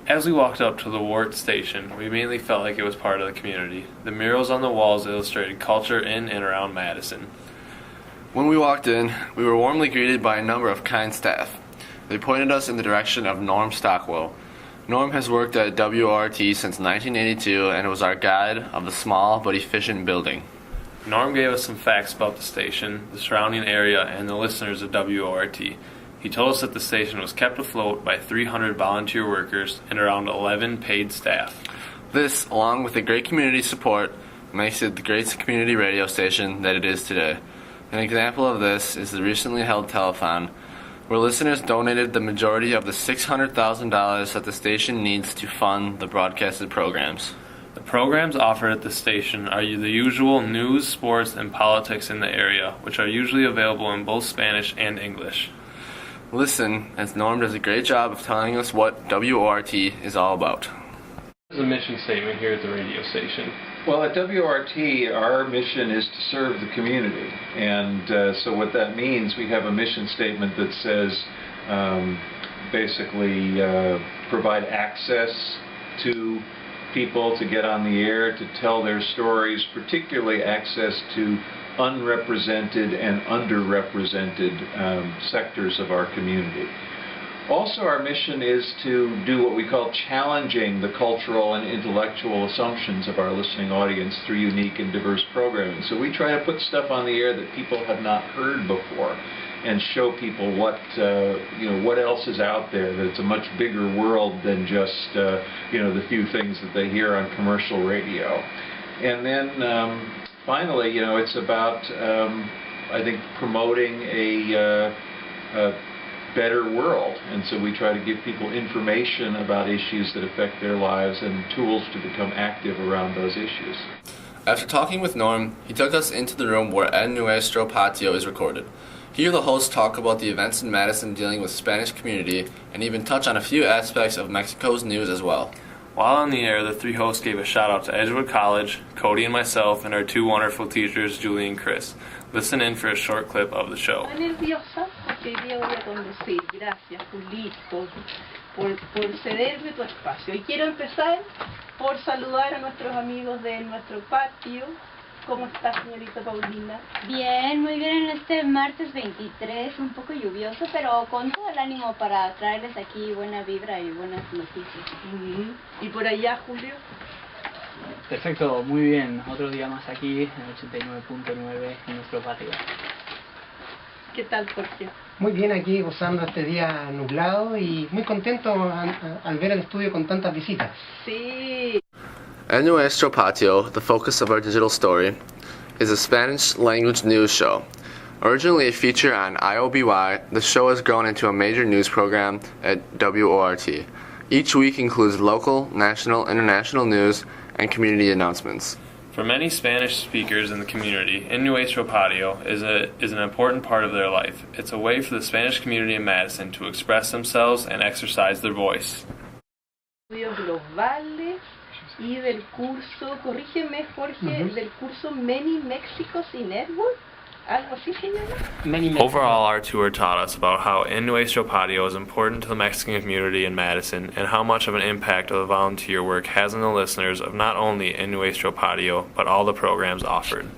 As we walked up to the Wart station, we immediately felt like it was part of the community. The murals on the walls illustrated culture in and around Madison. When we walked in, we were warmly greeted by a number of kind staff. They pointed us in the direction of Norm Stockwell. Norm has worked at WORT since 1982 and was our guide of the small but efficient building. Norm gave us some facts about the station, the surrounding area, and the listeners of WORT. He told us that the station was kept afloat by 300 volunteer workers and around 11 paid staff. This, along with the great community support, makes it the great community radio station that it is today. An example of this is the recently held telethon, where listeners donated the majority of the $600,000 that the station needs to fund the broadcasted programs. The programs offered at the station are the usual news, sports, and politics in the area, which are usually available in both Spanish and English. Listen, as Norm does a great job of telling us what WORT is all about. What is the mission statement here at the radio station? Well, at WORT, our mission is to serve the community. And so what that means, we have a mission statement that says basically provide access to people to get on the air, to tell their stories, particularly access to unrepresented and underrepresented sectors of our community. Also, our mission is to do what we call challenging the cultural and intellectual assumptions of our listening audience through unique and diverse programming. So we try to put stuff on the air that people have not heard before and show people what what else is out there, that it's a much bigger world than just the few things that they hear on commercial radio. And then finally, it's about I think promoting a better world, and so we try to give people information about issues that affect their lives and tools to become active around those issues. After talking with Norm, he took us into the room where En Nuestro Patio is recorded. Here the hosts talk about the events in Madison dealing with Spanish community and even touch on a few aspects of Mexico's news as well. While on the air, the three hosts gave a shout out to Edgewood College, Cody and myself, and our two wonderful teachers, Julie and Chris. Listen in for a short clip of the show. Estoy nerviosa porque hoy día voy a conducir. Gracias, Julito, por cederme tu espacio. Y quiero empezar por saludar a nuestros amigos de nuestro patio. ¿Cómo está, señorita Paulina? Bien, muy bien en este martes 23, un poco lluvioso, pero con todo el ánimo para traerles aquí buena vibra y buenas noticias. ¿Y por allá, Julio? Perfecto, muy bien. Otro día más aquí en 89.9 en nuestro patio. ¿Qué tal, Jorge? Muy bien aquí, gozando este día nublado y muy contento al ver el estudio con tantas visitas. Sí. En Nuestro Patio, the focus of our digital story, is a Spanish-language news show. Originally a feature on IOBY, the show has grown into a major news program at WORT. Each week includes local, national, international news, and community announcements. For many Spanish speakers in the community, En Nuestro Patio is an important part of their life. It's a way for the Spanish community in Madison to express themselves and exercise their voice. Globales y del curso, corrígeme Jorge, del curso Many Mexicos in Edgewood, algo así se llama. Overall, our tour taught us about how En Nuestro Patio is important to the Mexican community in Madison and how much of an impact the volunteer work has on the listeners of not only En Nuestro Patio, but all the programs offered.